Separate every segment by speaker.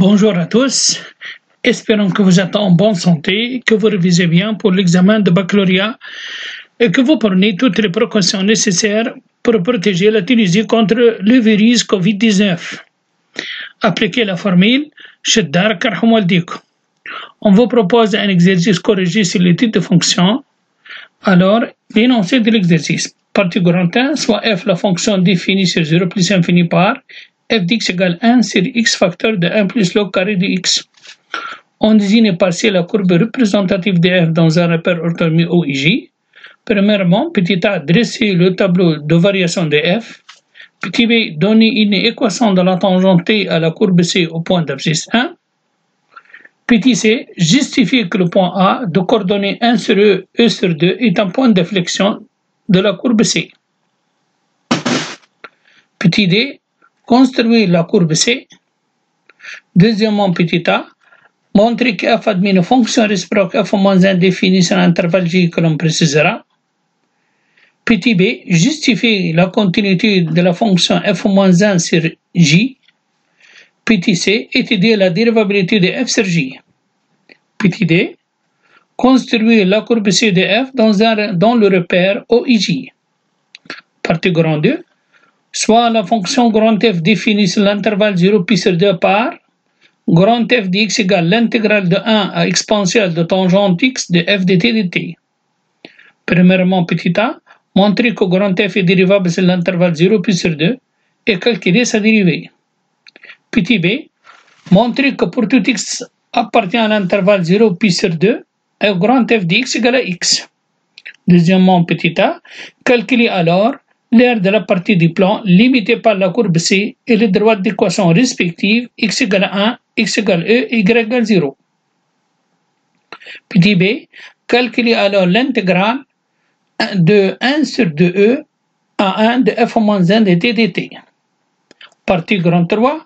Speaker 1: Bonjour à tous, espérons que vous êtes en bonne santé, que vous révisez bien pour l'examen de baccalauréat et que vous prenez toutes les précautions nécessaires pour protéger la Tunisie contre le virus Covid-19. Appliquez la formule Cheddar Karhamwaldiko. On vous propose un exercice corrigé sur les types de fonctions. Alors, l'énoncé de l'exercice. Partie grand 1, soit f la fonction définie sur 0 plus infini par f d'x égale 1 sur x facteur de 1 plus log carré de x. On désigne par-ci la courbe représentative de f dans un repère orthonormé OIJ. Premièrement, petit a, dresser le tableau de variation de f. Petit b, donner une équation de la tangente t à la courbe C au point d'abscisse 1. Petit c, justifier que le point A de coordonnées 1 sur E sur 2 est un point de flexion de la courbe C. Petit d, construire la courbe C. Deuxièmement, petit a, montrer que f admet une fonction réciproque f-1 définie sur l'intervalle J que l'on précisera. Petit b, justifier la continuité de la fonction f-1 sur J. Petit c, étudier la dérivabilité de f sur J. Petit d, construire la courbe C de f dans le repère OIJ. Partie grand 2, soit la fonction grand F définie sur l'intervalle 0 pi sur 2 par grand F de x égale l'intégrale de 1 à exponentielle de tangente x de f de t de t. Premièrement, petit a, montrer que grand F est dérivable sur l'intervalle 0 pi sur 2 et calculer sa dérivée. Petit b, montrer que pour tout x appartient à l'intervalle 0 pi sur 2, f grand F de x égale à x. Deuxièmement, petit a, calculer alors l'aire de la partie du plan limitée par la courbe C et les droites d'équation respectives x égale à 1, x égale E et y égale 0. Petit b, calculer alors l'intégrale de 1 sur 2e à 1 de f-1 de t dt. Partie grand 3,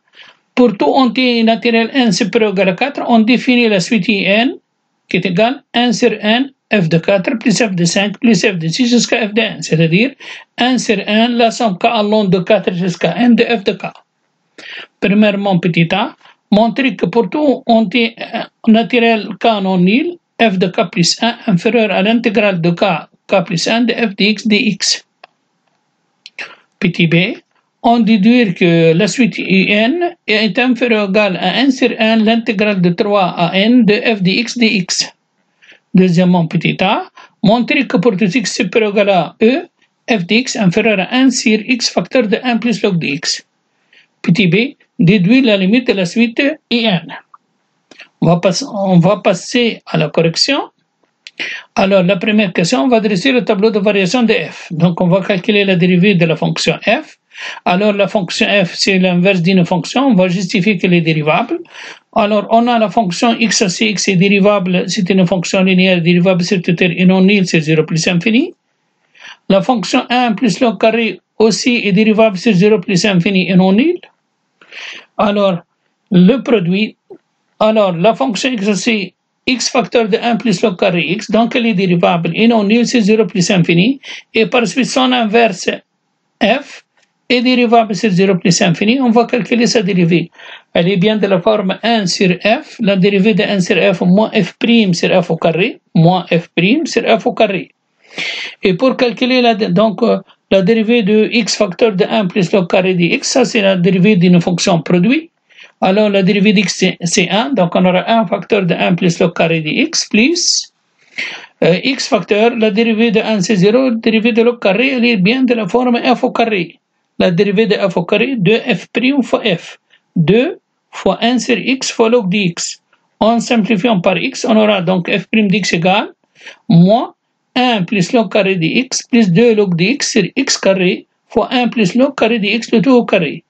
Speaker 1: pour tout entier naturel n supérieur ou égal à 4, on définit la suite in qui est égale 1 sur n f de 4 plus f de 5 plus f de 6 jusqu'à f de 1, c'est-à-dire 1 sur n la somme k allant de 4 jusqu'à n de f de k. Premièrement, petit a, montrer que pour tout entier naturel k non nul, f de k plus 1 inférieur à l'intégrale de k plus 1 de f de x dx. Petit b, on déduire que la suite in est inférieure ou égale à 1 sur n l'intégrale de 3 à n de f de x dx. Deuxièmement, petit a, montrer que pour tout x supérieur ou égal à e, f de x inférieur à 1 sur x facteur de 1 plus log de x. Petit b, déduire la limite de la suite in. On va passer à la correction. Alors, la première question, on va dresser le tableau de variation de f. Donc, on va calculer la dérivée de la fonction f. Alors, la fonction f, c'est l'inverse d'une fonction. On va justifier qu'elle est dérivable. Alors, on a la fonction x à cx est dérivable, c'est une fonction linéaire dérivable sur toute et non nulle, c'est 0 plus infini. La fonction 1 plus log carré aussi est dérivable sur 0 plus infini et non nul. Alors, le produit, alors la fonction x à c, x facteur de 1 plus log carré x, donc elle est dérivable et non nulle, c'est 0 plus infini. Et par suite, son inverse f est dérivable sur 0 plus infini, on va calculer sa dérivée. Elle est bien de la forme 1 sur f, la dérivée de 1 sur f moins f' sur f au carré, moins f' sur f au carré. Et pour calculer la dérivée de x facteur de 1 plus log carré de x, ça c'est la dérivée d'une fonction produit. Alors la dérivée d'x c'est 1, donc on aura 1 facteur de 1 plus log carré de x plus x facteur, la dérivée de 1 c'est 0, dérivée de log carré, elle est bien de la forme f au carré. La dérivée de f au carré, 2f' fois f. 2 fois 1 sur x fois log de x. En simplifiant par x, on aura donc f' d'x égale moins 1 plus log carré de x plus 2 log de x sur x carré fois 1 plus log carré de x le tout au carré.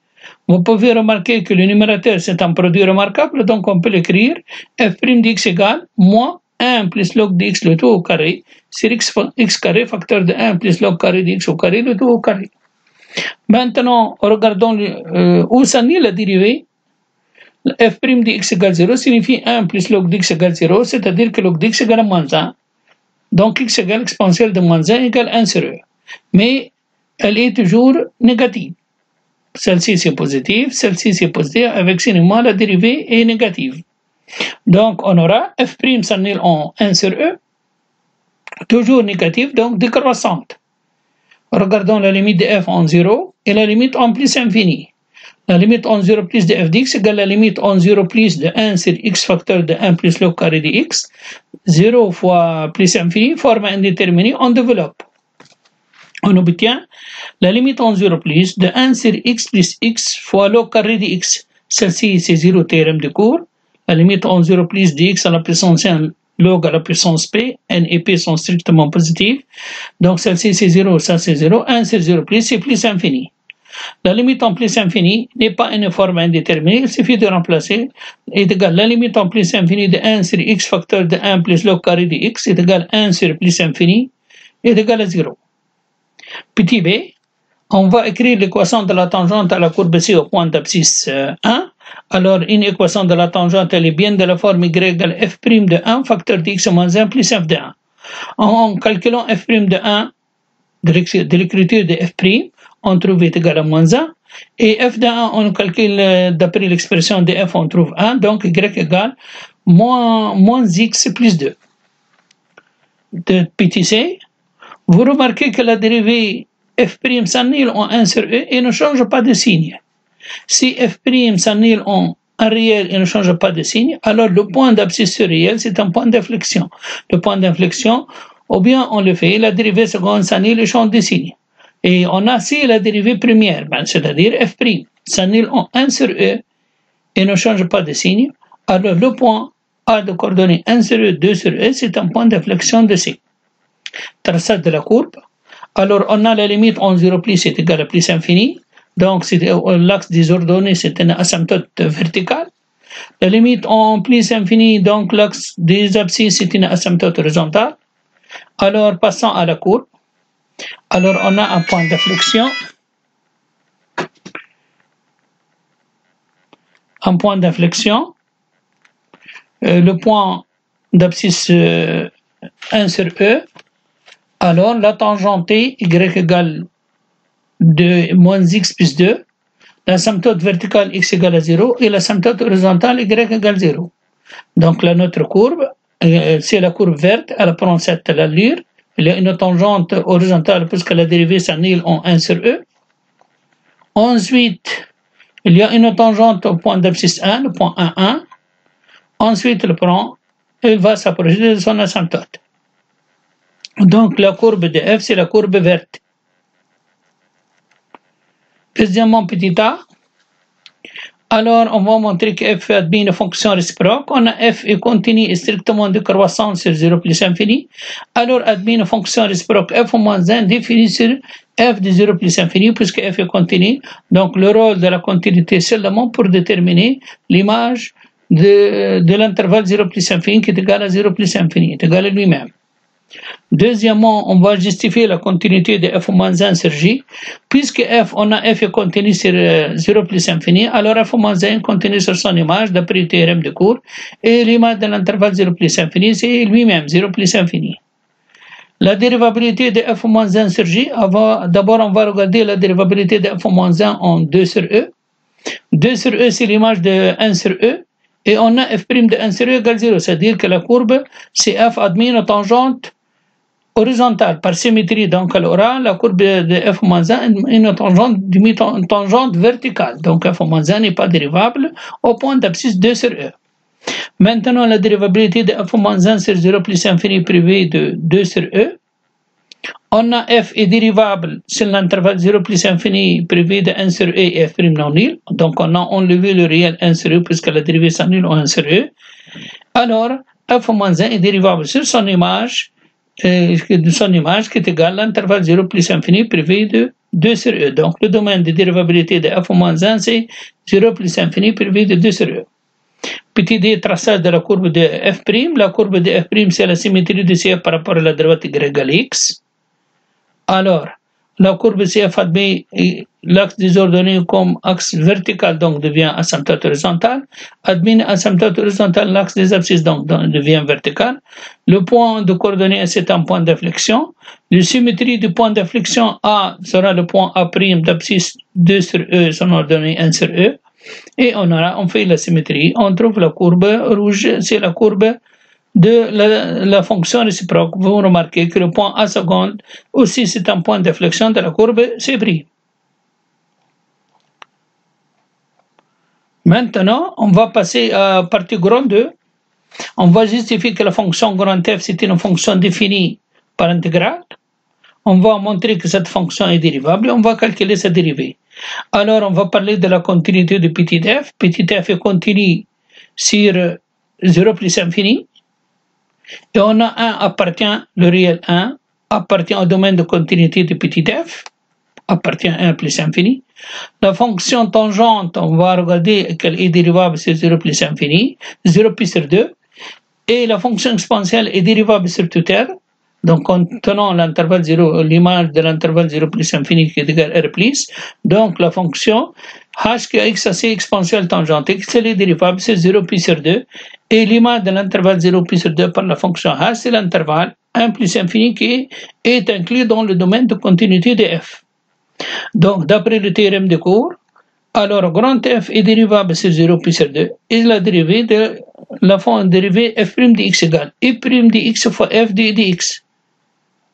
Speaker 1: Vous pouvez remarquer que le numérateur c'est un produit remarquable, donc on peut l'écrire f' d'x égale moins 1 plus log de x le tout au carré sur x carré facteur de 1 plus log carré de x au carré le tout au carré. Maintenant, regardons où s'en est la dérivée. F' de x égale 0 signifie 1 plus log de x égale 0, c'est-à-dire que log de x égale à moins 1. Donc x égale exponentielle de moins 1 égale 1 sur e. Mais elle est toujours négative. celle-ci c'est positif, celle-ci c'est positif, avec cinéma la dérivée est négative. Donc on aura f' s'annule en 1 sur e, toujours négative, donc décroissante. Regardons la limite de f en 0 et la limite en plus infini. La limite en 0 plus de f dx égale la limite en 0 plus de 1 sur x facteur de 1 plus log carré de x. 0 fois plus infini, forme indéterminée, on développe. On obtient la limite en 0 plus de 1 sur x plus x fois log carré de x. Celle-ci, c'est 0 théorème de cours. La limite en 0 plus de x à la puissance 1 log à la puissance p, n et p sont strictement positifs. Donc celle-ci, c'est 0, ça c'est 0. 1 sur 0 plus, c'est plus infini. La limite en plus infini n'est pas une forme indéterminée, il suffit de remplacer, est égal la limite en plus infini de 1 sur x facteur de 1 plus log carré de x est égal à 1 sur plus infini est égal à 0. Petit b, on va écrire l'équation de la tangente à la courbe C au point d'abscisse 1. Alors une équation de la tangente elle est bien de la forme y égale f' de 1 facteur de x moins 1 plus f de 1. En calculant f' de 1 de l'écriture de f', on trouve est égal à moins 1. Et f de 1, on calcule d'après l'expression de f, on trouve 1. Donc y égale moins x plus 2. De petit c, vous remarquez que la dérivée f' s'annule en 1 sur e et ne change pas de signe. Si f' s'annule en un réel et ne change pas de signe, alors le point d'abscisse réel, c'est un point d'inflexion. Le point d'inflexion, ou bien on le fait, la dérivée seconde s'annule et change de signe. Et on a ici la dérivée première, c'est-à-dire f' s'annule en 1 sur e et ne change pas de signe. Alors le point A de coordonnées 1 sur e, 2 sur e, c'est un point d'inflexion de C. Traçage de la courbe. Alors on a la limite en 0 plus est égal à plus infini. Donc l'axe des ordonnées, c'est une asymptote verticale. La limite en plus infini, donc l'axe des abscisses, c'est une asymptote horizontale. Alors passons à la courbe. Alors on a un point d'inflexion. Un point d'inflexion. Le point d'abscisse 1 sur e. Alors la tangente y égale de moins x plus 2, l'asymptote verticale x égale à 0 et l'asymptote horizontale y égale 0. Donc là, notre courbe, c'est la courbe verte, elle prend cette allure. Il y a une tangente horizontale puisque la dérivée s'annule en 1 sur e. Ensuite, il y a une tangente au point d'abscisse 1, le point 1, 1. Ensuite, il va s'approcher de son asymptote. Donc la courbe de f, c'est la courbe verte. Deuxièmement, petit a. Alors, on va montrer que f admet une fonction réciproque. On a f est continu et strictement décroissant sur 0 plus infini. Alors, admet une fonction réciproque f moins 1 définie sur f de 0 plus infini puisque f est continu. Donc, le rôle de la continuité seulement pour déterminer l'image de l'intervalle 0 plus infini qui est égal à 0 plus infini, est égal à lui-même. Deuxièmement, on va justifier la continuité de f moins 1 sur j. Puisque on a f est continu sur 0 plus infini, alors f moins 1 est continu sur son image d'après le théorème de cours. Et l'image de l'intervalle 0 plus infini, c'est lui-même, 0 plus infini. La dérivabilité de f moins 1 sur j, d'abord on va regarder la dérivabilité de f moins 1 en 2 sur e. 2 sur e, c'est l'image de 1 sur e. Et on a f' de 1 sur e égale 0, c'est-à-dire que la courbe, c'est f admet une tangente horizontale par symétrie, donc elle aura la courbe de f moins 1 une tangente verticale, donc f moins 1 n'est pas dérivable au point d'abscisse 2 sur e. Maintenant la dérivabilité de f moins 1 sur 0 plus infini privé de 2 sur e. On a f est dérivable sur l'intervalle 0 plus infini privé de 1 sur e et f' non nul, donc on a enlevé le réel 1 sur e puisque la dérivée s'annule en 1 sur e. Alors f moins 1 est dérivable sur son image qui est égal à l'intervalle 0 plus infini privé de 2 sur e. Donc le domaine de dérivabilité de f moins 1 c'est 0 plus infini privé de 2 sur e. Petit d, traçage de la courbe de f'. La courbe de f' c'est la symétrie de CF par rapport à la droite y égale x. Alors, la courbe CF admet l'axe des ordonnées comme axe vertical, donc devient asymptote horizontale. Admet asymptote horizontale, l'axe des abscisses donc devient vertical. Le point de coordonnées c'est un point d'inflexion. La symétrie du point d'inflexion A sera le point A' d'abscisse 2 sur E, son ordonnée 1 sur E. Et on fait la symétrie. On trouve la courbe rouge, c'est la courbe de la fonction réciproque. Vous remarquez que le point A seconde aussi c'est un point d'inflexion de la courbe C'. Maintenant, on va passer à partie grand 2. On va justifier que la fonction grand F c'est une fonction définie par intégrale. On va montrer que cette fonction est dérivable et on va calculer sa dérivée. Alors, on va parler de la continuité de petit f. Petit f est continu sur 0 plus infini. Et on a 1 appartient, le réel 1, appartient au domaine de continuité de petit f, appartient à 1 plus infini. La fonction tangente, on va regarder qu'elle est dérivable sur 0 plus infini, 0 pi sur 2. Et la fonction exponentielle est dérivable sur tout R. Donc, en tenant l'intervalle 0, l'image de l'intervalle 0 plus infini qui est égal R plus. Donc, la fonction h qui a x assez exponentielle tangente x, elle est dérivable sur 0 pi sur 2. Et l'image de l'intervalle 0 pi sur 2 par la fonction h, c'est l'intervalle 1 plus infini qui est inclus dans le domaine de continuité de f. Donc, d'après le théorème de cours, alors grand f est dérivable sur 0 pi sur 2 et la dérivée de la forme dérivée f' de x égale i' de x fois f de x.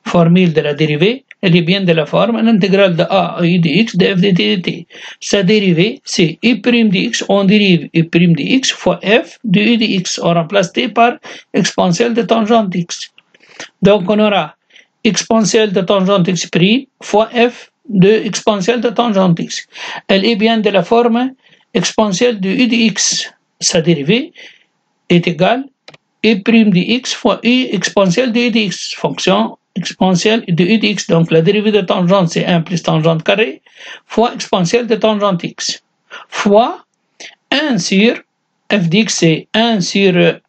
Speaker 1: Formule de la dérivée, elle est bien de la forme l'intégrale de a à i de x de f de dt. Sa dérivée, c'est i' de x, on dérive i' de x fois f de i de x, on remplace t par exponentielle de tangente x. Donc on aura exponentielle de tangente x' fois f de exponentielle de tangente x. Elle est bien de la forme exponentielle de i de x. Sa dérivée est égale i' de x fois i exponentielle de i de x, fonction exponentielle de i de x. Donc la dérivée de tangente c'est 1 plus tangente carré fois exponentielle de tangente x fois 1 sur f de x, c'est 1 sur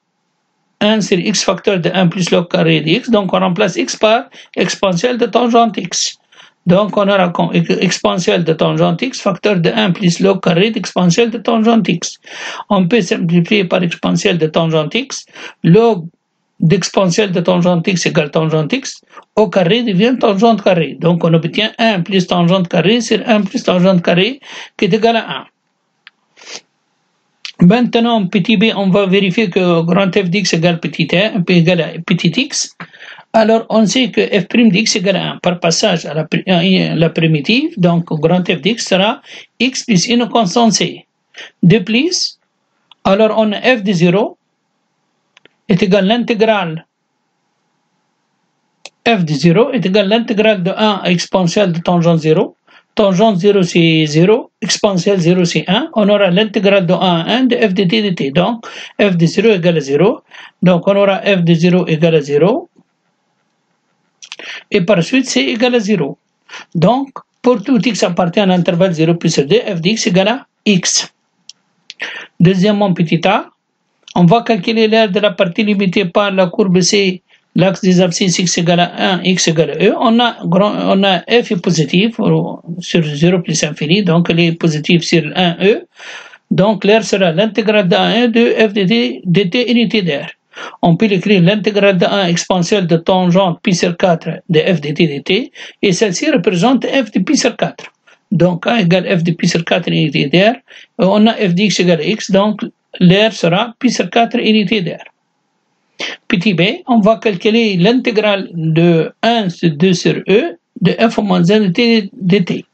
Speaker 1: x facteur de 1 plus log carré de x. Donc on remplace x par exponentielle de tangente x. Donc on aura comme exponentielle de tangente x facteur de 1 plus log carré d'exponentielle de tangente x. On peut simplifier par exponentielle de tangente x. Log d'exponentielle de tangente x égale tangente x au carré devient tangente carré. Donc on obtient 1 plus tangente carré sur 1 plus tangente carré qui est égal à 1. Maintenant, petit b, on va vérifier que grand f d'x égale petit r, égale à petit x. Alors, on sait que f' d'x égale à 1 par passage à la primitive. Donc, grand f d'x sera x plus une constante c. De plus, alors on a f de 0 est égal à l'intégrale f de 0 est égal à l'intégrale de 1 à exponentielle de tangente 0. Tangente 0 c'est 0, exponentielle 0 c'est 1. On aura l'intégrale de 1 à 1 de f de t dt. Donc, f de 0 égale à 0. Donc, on aura f de 0 égale à 0. Et par suite, c'est égal à 0. Donc, pour tout x appartient à l'intervalle 0 plus 2, f de x égale à x. Deuxièmement, petit a, on va calculer l'aire de la partie limitée par la courbe C, l'axe des abscisses x égale à 1, x égale à e. On a f est positif sur 0 plus infini, donc elle est positive sur 1e. Donc l'aire sera l'intégrale de 1 de f de dt unité d'aire. On peut écrire l'intégrale de 1 exponentielle de tangente pi sur 4 de f de t dt, et celle-ci représente f de pi sur 4. Donc 1 égale f de pi sur 4 unité d'aire, on a f de x égale à x, donc l'aire sera pi sur 4 unité d'aire. Petit b, on va calculer l'intégrale de 1 sur 2 sur e de f au moins 1 de t dt.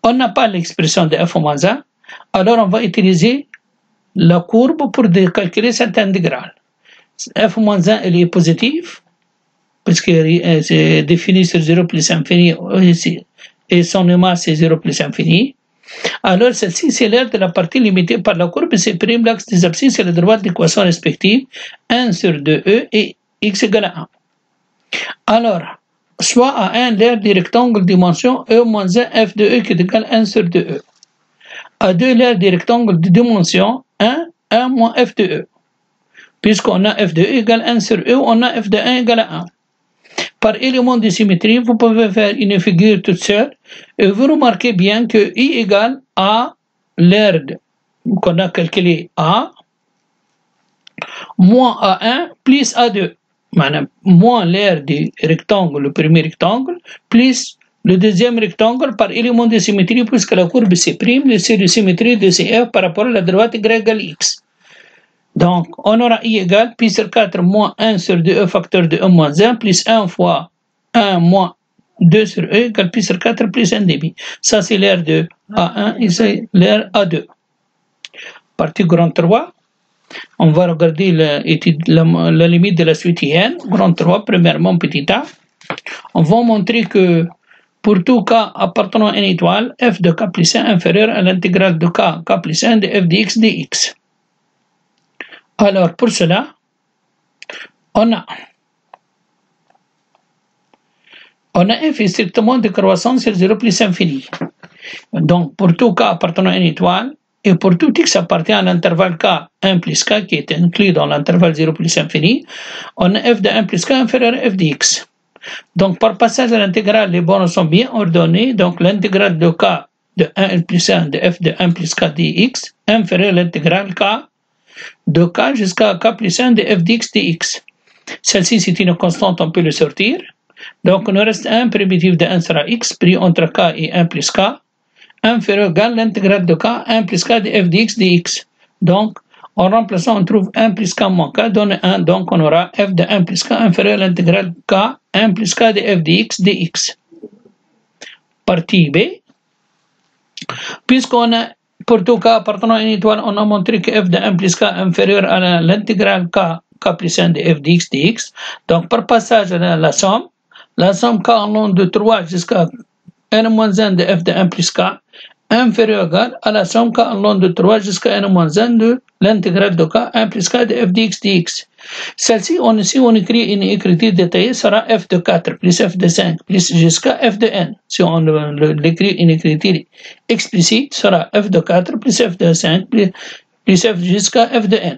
Speaker 1: On n'a pas l'expression de f au moins 1, alors on va utiliser la courbe pour calculer cette intégrale. F moins 1, elle est positive, puisque c'est défini sur 0 plus infini, et son image c'est 0 plus infini. Alors, celle-ci, c'est l'aire de la partie limitée par la courbe C', l'axe des abscisses et la droite d'équation respective, 1 sur 2e et x égale à 1. Alors, soit à 1 l'aire du rectangle dimension e moins 1 f de e qui est égal à 1 sur 2e. À 2 l'aire du rectangle de dimension 1 moins f de e. Puisqu'on a f de e égale 1 sur e, on a f de 1 égale à 1. par élément de symétrie, vous pouvez faire une figure toute seule et vous remarquez bien que I égale A, l'aire qu'on a calculé A, moins A1 plus A2. Moins l'aire du rectangle, le premier rectangle, plus le deuxième rectangle par élément de symétrie, puisque la courbe C', c'est de symétrie de CF par rapport à la droite y égale X. Donc, on aura I égale pi sur 4 moins 1 sur 2E facteur de E moins 1 plus 1 fois 1 moins 2 sur E égale pi sur 4 plus 1 demi. Ça, c'est l'aire de A1 et c'est l'aire A2. Partie grand 3. On va regarder la limite de la suite IN. Grand 3, premièrement, petit a. On va montrer que pour tout k appartenant à une étoile, f de k plus 1 inférieur à l'intégrale de k plus 1 de f de x dx. Alors, pour cela, on a f est strictement décroissant sur 0 plus infini. Donc, pour tout k appartenant à une étoile, et pour tout x appartient à l'intervalle k 1 plus k qui est inclus dans l'intervalle 0 plus infini, on a f de 1 plus k inférieur à f de x. Donc, par passage à l'intégrale, les bornes sont bien ordonnées. Donc, l'intégrale de k de 1 plus 1 de f de 1 plus k dx inférieur à l'intégrale k de k jusqu'à k plus 1 de f dx dx. Celle-ci, c'est une constante, on peut le sortir. Donc, il nous reste 1 primitif de 1 sera x pris entre k et 1 plus k inférieur à l'intégrale de k 1 plus k de f dx dx. Donc, en remplaçant, on trouve 1 plus k moins k donne 1. Donc, on aura f de 1 plus k inférieur à l'intégrale k 1 plus k de f dx dx. Partie B. Puisqu'on a, pour tout k appartenant à une étoile, on a montré que f de 1 plus k inférieur à l'intégrale k plus 1 de f dx dx. Donc, par passage à la somme k en long de 3 jusqu'à n-1 de f de 1 plus k inférieur à la somme k en long de 3 jusqu'à n-1 de l'intégrale de k 1 plus k de f dx dx. Celle-ci, si on écrit une écriture détaillée, sera f de 4 plus f de 5 plus jusqu'à f de n. Si on l'écrit une écriture explicite, sera f de 4 plus f de 5 plus f jusqu'à f de n.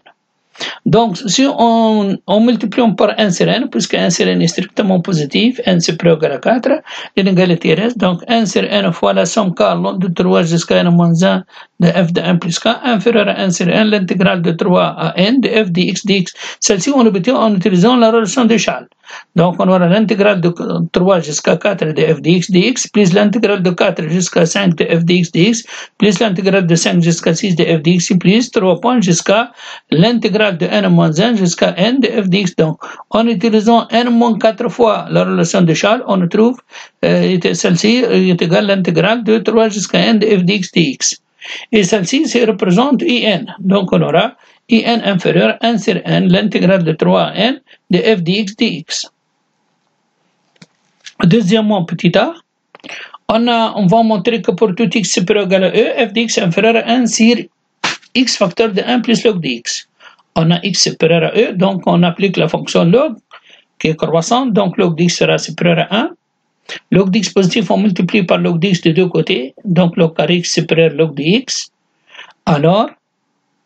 Speaker 1: Donc, si on multiplie par 1 sur n, puisque 1 sur n est strictement positif, n supérieur à 4, l'inégalité reste. Donc, 1 sur n fois la somme k long de 3 jusqu'à n moins 1 de f de 1 plus k inférieur à 1 sur n, l'intégrale de 3 à n de f dx dx. Celle-ci, on l'obtient en utilisant la relation d'échelle. Donc, on aura l'intégrale de 3 jusqu'à 4 de f dx dx, plus l'intégrale de 4 jusqu'à 5 de f dx dx, plus l'intégrale de 5 jusqu'à 6 de f dx, plus 3 points jusqu'à l'intégrale de n-1 jusqu'à n de f dx. Donc, en utilisant n-4 fois la relation d'échelle, on trouve celle-ci est égale à l'intégrale de 3 jusqu'à n de f dx dx. Et celle-ci représente in. Donc, on aura in inférieur à 1 sur n, l'intégrale de 3 à n de f dx dx. Deuxièmement, petit a, on va montrer que pour tout x supérieur à e, f dx inférieur à 1 sur x facteur de 1 plus log dx. On a x supérieur à e, donc on applique la fonction log qui est croissante, donc log dx sera supérieur à 1. Log dx positif, on multiplie par log dx de deux côtés, donc log carré x supérieur à log dx. Alors,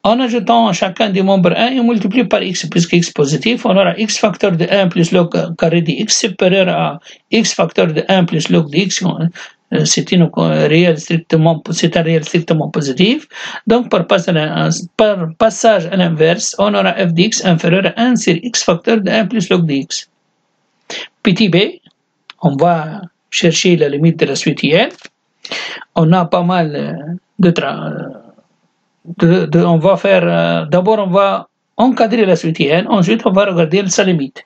Speaker 1: en ajoutant chacun des membres 1 et on multiplie par x puisque x positif, on aura x facteur de 1 plus log carré de x supérieur à x facteur de 1 plus log de x. C'est un réel strictement positif. Donc, par passage à l'inverse, on aura f de x inférieur à 1 sur x facteur de 1 plus log de x. Petit b, on va chercher la limite de la suite IN. On a pas mal on va faire, d'abord on va encadrer la suite IN, ensuite on va regarder sa limite.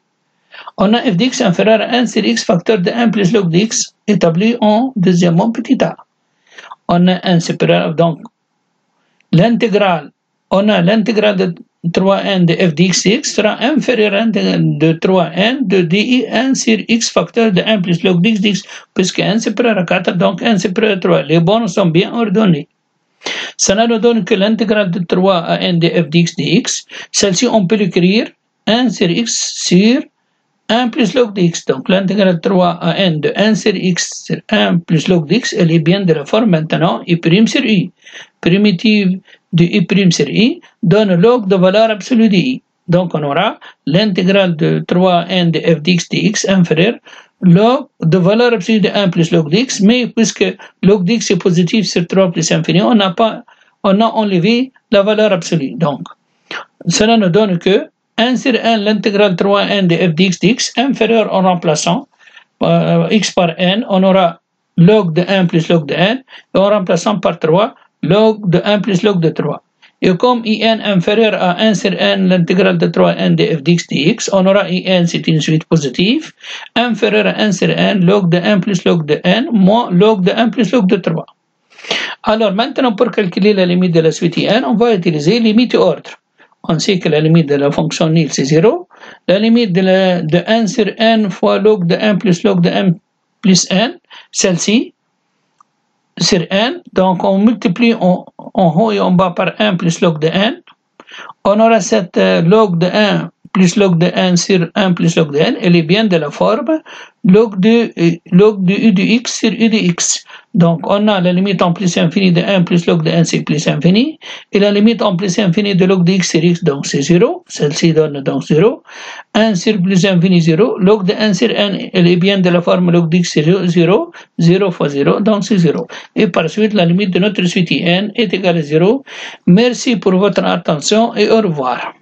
Speaker 1: On a f de x inférieur à 1 sur x facteur de 1 plus log de x établi en deuxièmement petit a. On a 1 supérieur, donc l'intégrale, on a l'intégrale de 3n de f de x dx sera inférieur à 1 de 3n de di 1 sur x facteur de 1 plus log de x dx, puisque 1 supérieur à 4, donc 1 supérieur à 3. Les bornes sont bien ordonnées. Ça nous donne que l'intégrale de 3 à n de f dx dx, celle-ci on peut l'écrire 1 sur x sur 1 plus log de x. Donc l'intégrale de 3 à n de 1 sur x sur 1 plus log de x, elle est bien de la forme maintenant i' sur i. Primitive de i' sur i donne log de valeur absolue de i. Donc on aura l'intégrale de 3 à n de f dx dx inférieur log de valeur absolue de 1 plus log d'x, mais puisque log d'x est positif sur 3 plus infini, on a enlevé la valeur absolue. Donc, cela nous donne que 1 sur 1 l'intégrale 3n de f dx inférieur en remplaçant x par n, on aura log de 1 plus log de n, et en remplaçant par 3, log de 1 plus log de 3. Et comme in inférieur à 1 sur n l'intégrale de 3n de f dx, on aura in, c'est une suite positive, inférieur à 1 sur n, log de 1 plus log de n, moins log de 1 plus log de 3. Alors maintenant, pour calculer la limite de la suite in, on va utiliser limite ordre. On sait que la limite de la fonction nil c'est 0. La limite de 1 sur n fois log de 1 plus log de n plus n, celle-ci, sur n. Donc on multiplie en haut et en bas par 1 plus log de n. On aura cette log de 1 plus log de n sur 1 plus log de n. Elle est bien de la forme log de u de x sur u de x. Donc on a la limite en plus infini de 1 plus log de n c'est plus infini, et la limite en plus infini de log de x sur x, donc c'est 0, celle-ci donne donc 0, 1 sur plus infini 0, log de 1 sur n, elle est bien de la forme log de x sur 0, 0 fois 0, donc c'est 0. Et par suite, la limite de notre suite n est égale à 0. Merci pour votre attention et au revoir.